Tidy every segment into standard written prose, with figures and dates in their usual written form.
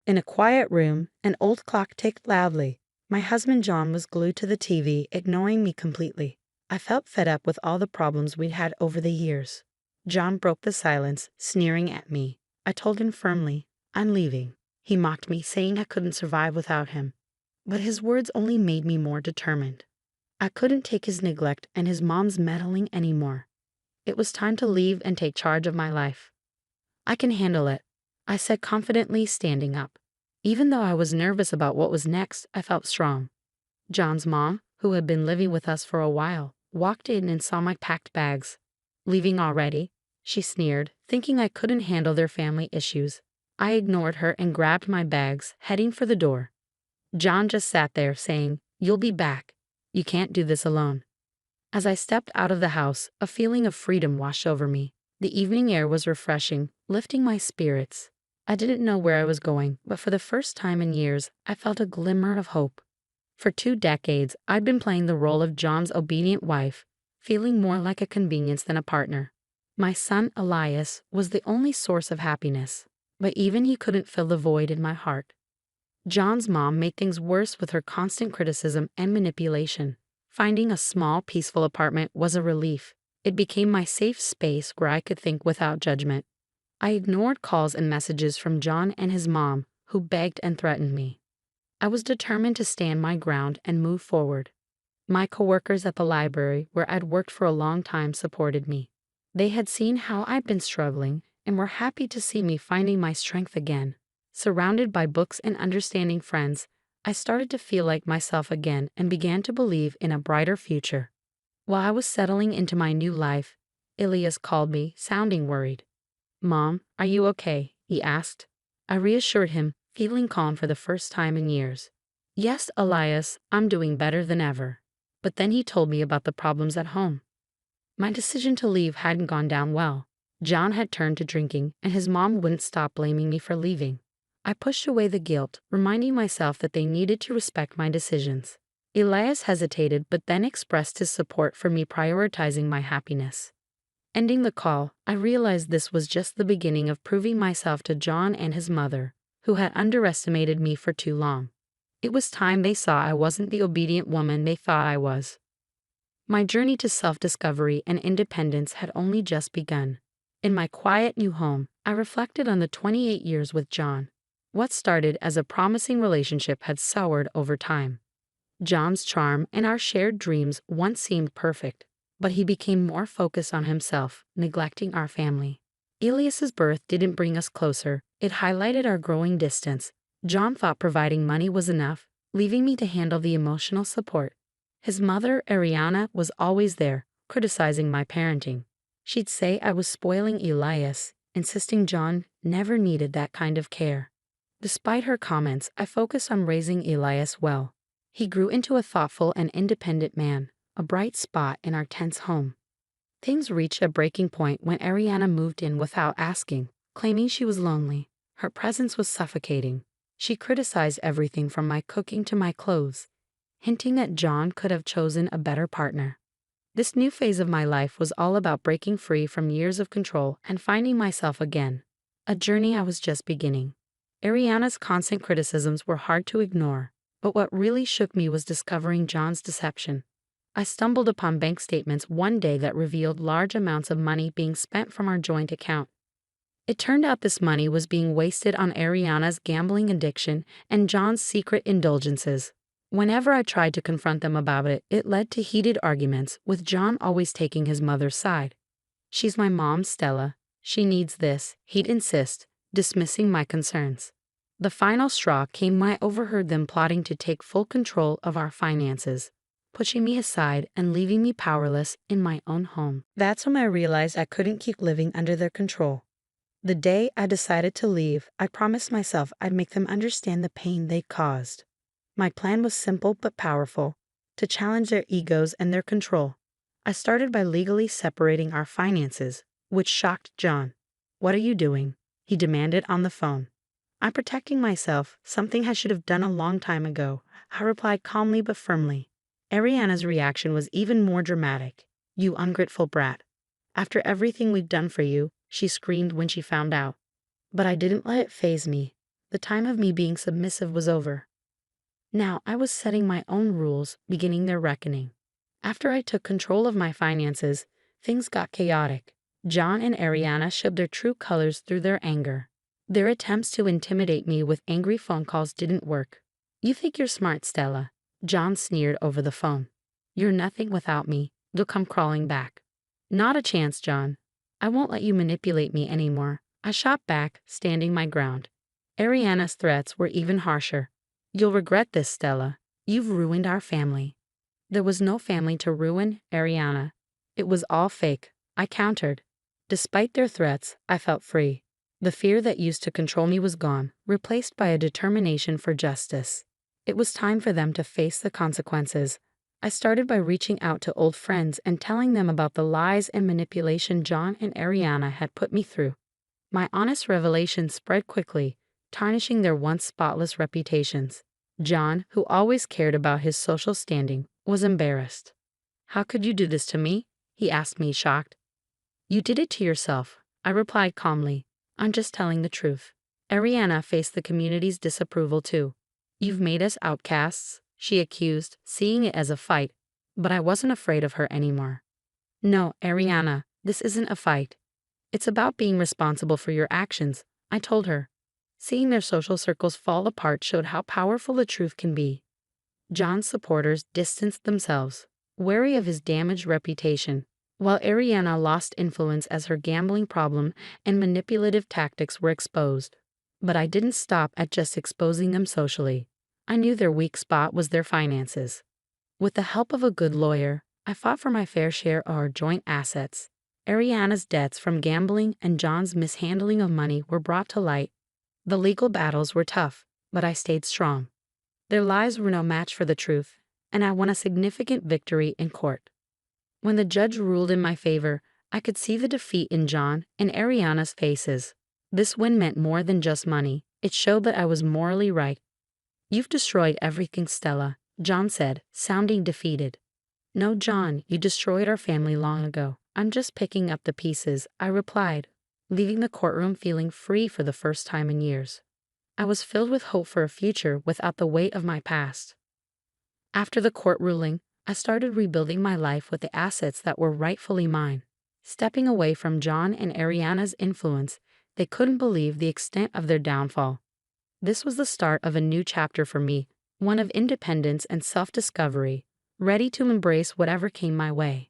In a quiet room, an old clock ticked loudly. My husband John was glued to the TV, ignoring me completely. I felt fed up with all the problems we'd had over the years. John broke the silence, sneering at me. I told him firmly, "I'm leaving." He mocked me, saying I couldn't survive without him. But his words only made me more determined. I couldn't take his neglect and his mom's meddling anymore. It was time to leave and take charge of my life. "I can handle it," I said confidently, standing up. Even though I was nervous about what was next, I felt strong. John's mom, who had been living with us for a while, walked in and saw my packed bags. "Leaving already?" she sneered, thinking I couldn't handle their family issues. I ignored her and grabbed my bags, heading for the door. John just sat there, saying, "You'll be back. You can't do this alone." As I stepped out of the house, a feeling of freedom washed over me. The evening air was refreshing, lifting my spirits. I didn't know where I was going, but for the first time in years, I felt a glimmer of hope. For 2 decades, I'd been playing the role of John's obedient wife, feeling more like a convenience than a partner. My son, Elias, was the only source of happiness, but even he couldn't fill the void in my heart. John's mom made things worse with her constant criticism and manipulation. Finding a small, peaceful apartment was a relief. It became my safe space where I could think without judgment. I ignored calls and messages from John and his mom, who begged and threatened me. I was determined to stand my ground and move forward. My coworkers at the library, where I'd worked for a long time, supported me. They had seen how I'd been struggling and were happy to see me finding my strength again. Surrounded by books and understanding friends, I started to feel like myself again and began to believe in a brighter future. While I was settling into my new life, Elias called me, sounding worried. "Mom, are you okay?" he asked. I reassured him, feeling calm for the first time in years. "Yes, Elias, I'm doing better than ever." But then he told me about the problems at home. My decision to leave hadn't gone down well. John had turned to drinking, and his mom wouldn't stop blaming me for leaving. I pushed away the guilt, reminding myself that they needed to respect my decisions. Elias hesitated but then expressed his support for me prioritizing my happiness. Ending the call, I realized this was just the beginning of proving myself to John and his mother, who had underestimated me for too long. It was time they saw I wasn't the obedient woman they thought I was. My journey to self-discovery and independence had only just begun. In my quiet new home, I reflected on the 28 years with John. What started as a promising relationship had soured over time. John's charm and our shared dreams once seemed perfect, but he became more focused on himself, neglecting our family. Elias's birth didn't bring us closer, it highlighted our growing distance. John thought providing money was enough, leaving me to handle the emotional support. His mother, Ariana, was always there, criticizing my parenting. She'd say I was spoiling Elias, insisting John never needed that kind of care. Despite her comments, I focused on raising Elias well. He grew into a thoughtful and independent man, a bright spot in our tense home. Things reached a breaking point when Ariana moved in without asking, claiming she was lonely. Her presence was suffocating. She criticized everything from my cooking to my clothes, hinting that John could have chosen a better partner. This new phase of my life was all about breaking free from years of control and finding myself again, a journey I was just beginning. Ariana's constant criticisms were hard to ignore, but what really shook me was discovering John's deception. I stumbled upon bank statements one day that revealed large amounts of money being spent from our joint account. It turned out this money was being wasted on Ariana's gambling addiction and John's secret indulgences. Whenever I tried to confront them about it, it led to heated arguments, with John always taking his mother's side. "She's my mom, Stella. She needs this," he'd insist, dismissing my concerns. The final straw came when I overheard them plotting to take full control of our finances, pushing me aside and leaving me powerless in my own home. That's when I realized I couldn't keep living under their control. The day I decided to leave, I promised myself I'd make them understand the pain they caused. My plan was simple but powerful, to challenge their egos and their control. I started by legally separating our finances, which shocked John. "What are you doing?" he demanded on the phone. "I'm protecting myself, something I should have done a long time ago," I replied calmly but firmly. Ariana's reaction was even more dramatic. "You ungrateful brat. After everything we've done for you," she screamed when she found out. But I didn't let it faze me. The time of me being submissive was over. Now I was setting my own rules, beginning their reckoning. After I took control of my finances, things got chaotic. John and Ariana showed their true colors through their anger. Their attempts to intimidate me with angry phone calls didn't work. "You think you're smart, Stella," John sneered over the phone. "You're nothing without me. You'll come crawling back." "Not a chance, John. I won't let you manipulate me anymore," I shot back, standing my ground. Ariana's threats were even harsher. "You'll regret this, Stella. You've ruined our family." "There was no family to ruin, Ariana. It was all fake," I countered. Despite their threats, I felt free. The fear that used to control me was gone, replaced by a determination for justice. It was time for them to face the consequences. I started by reaching out to old friends and telling them about the lies and manipulation John and Ariana had put me through. My honest revelation spread quickly, tarnishing their once spotless reputations. John, who always cared about his social standing, was embarrassed. "How could you do this to me?" he asked me, shocked. "You did it to yourself," I replied calmly. "I'm just telling the truth." Ariana faced the community's disapproval too. "You've made us outcasts," she accused, seeing it as a fight. But I wasn't afraid of her anymore. "No, Ariana, this isn't a fight. It's about being responsible for your actions," I told her. Seeing their social circles fall apart showed how powerful the truth can be. John's supporters distanced themselves, wary of his damaged reputation, while Ariana lost influence as her gambling problem and manipulative tactics were exposed. But I didn't stop at just exposing them socially. I knew their weak spot was their finances. With the help of a good lawyer, I fought for my fair share of our joint assets. Ariana's debts from gambling and John's mishandling of money were brought to light. The legal battles were tough, but I stayed strong. Their lies were no match for the truth, and I won a significant victory in court. When the judge ruled in my favor, I could see the defeat in John and Ariana's faces. This win meant more than just money. It showed that I was morally right. "You've destroyed everything, Stella," John said, sounding defeated. "No, John, you destroyed our family long ago. I'm just picking up the pieces," I replied, leaving the courtroom feeling free for the first time in years. I was filled with hope for a future without the weight of my past. After the court ruling, I started rebuilding my life with the assets that were rightfully mine. Stepping away from John and Ariana's influence, they couldn't believe the extent of their downfall. This was the start of a new chapter for me, one of independence and self-discovery, ready to embrace whatever came my way.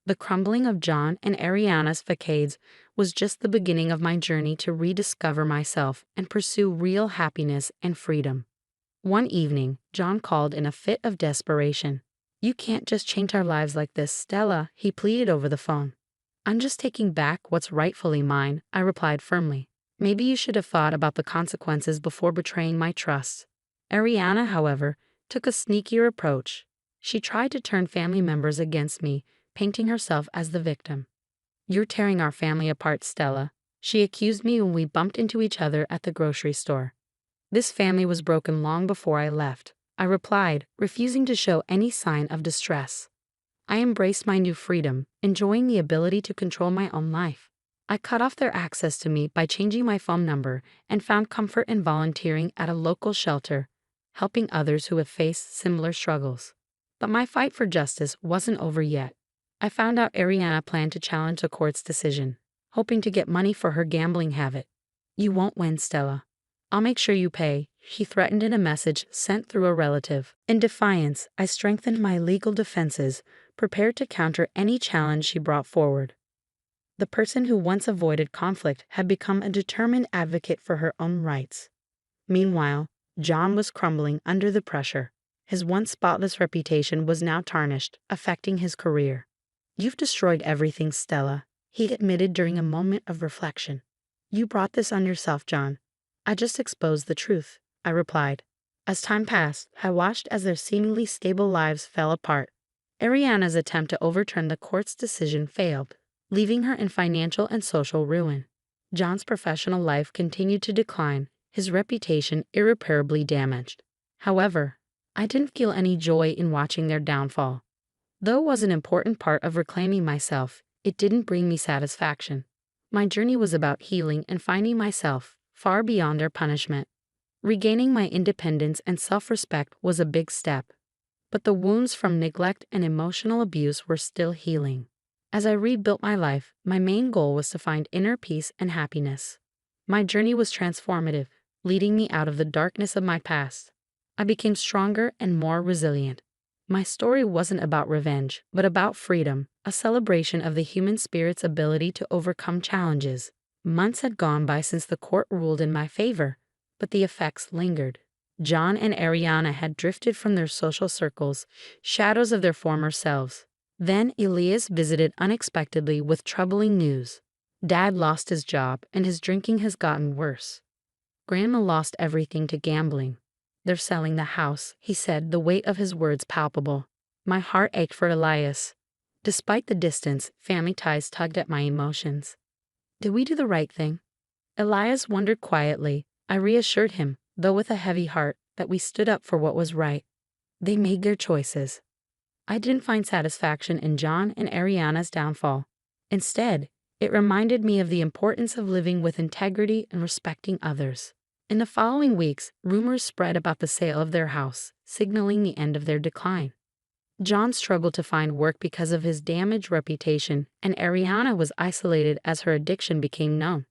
The crumbling of John and Ariana's facades was just the beginning of my journey to rediscover myself and pursue real happiness and freedom. One evening, John called in a fit of desperation. "You can't just change our lives like this, Stella," he pleaded over the phone. "I'm just taking back what's rightfully mine," I replied firmly. "Maybe you should have thought about the consequences before betraying my trust." Ariana, however, took a sneakier approach. She tried to turn family members against me, painting herself as the victim. "You're tearing our family apart, Stella," she accused me when we bumped into each other at the grocery store. "This family was broken long before I left," I replied, refusing to show any sign of distress. I embraced my new freedom, enjoying the ability to control my own life. I cut off their access to me by changing my phone number and found comfort in volunteering at a local shelter, helping others who have faced similar struggles. But my fight for justice wasn't over yet. I found out Ariana planned to challenge the court's decision, hoping to get money for her gambling habit. "You won't win, Stella. I'll make sure you pay," she threatened in a message sent through a relative. In defiance, I strengthened my legal defenses, prepared to counter any challenge she brought forward. The person who once avoided conflict had become a determined advocate for her own rights. Meanwhile, John was crumbling under the pressure. His once spotless reputation was now tarnished, affecting his career. "You've destroyed everything, Stella," he admitted during a moment of reflection. "You brought this on yourself, John." "I just exposed the truth," I replied. As time passed, I watched as their seemingly stable lives fell apart. Ariana's attempt to overturn the court's decision failed, leaving her in financial and social ruin. John's professional life continued to decline, his reputation irreparably damaged. However, I didn't feel any joy in watching their downfall. Though it was an important part of reclaiming myself, it didn't bring me satisfaction. My journey was about healing and finding myself, far beyond their punishment. Regaining my independence and self-respect was a big step, but the wounds from neglect and emotional abuse were still healing. As I rebuilt my life, my main goal was to find inner peace and happiness. My journey was transformative, leading me out of the darkness of my past. I became stronger and more resilient. My story wasn't about revenge, but about freedom, a celebration of the human spirit's ability to overcome challenges. Months had gone by since the court ruled in my favor, but the effects lingered. John and Ariana had drifted from their social circles, shadows of their former selves. Then Elias visited unexpectedly with troubling news. Dad lost his job and his drinking has gotten worse. Grandma lost everything to gambling. They're selling the house, he said, the weight of his words palpable. My heart ached for Elias. Despite the distance, family ties tugged at my emotions. Did we do the right thing? Elias wondered quietly. I reassured him, though with a heavy heart, that we stood up for what was right. They made their choices. I didn't find satisfaction in John and Ariana's downfall. Instead, it reminded me of the importance of living with integrity and respecting others. In the following weeks, rumors spread about the sale of their house, signaling the end of their decline. John struggled to find work because of his damaged reputation, and Ariana was isolated as her addiction became known.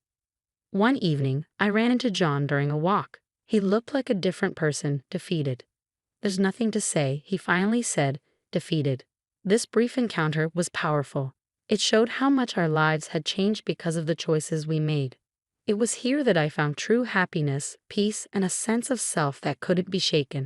One evening, I ran into John during a walk. He looked like a different person, defeated. "There's nothing to say," he finally said, defeated. This brief encounter was powerful. It showed how much our lives had changed because of the choices we made. It was here that I found true happiness, peace, and a sense of self that couldn't be shaken.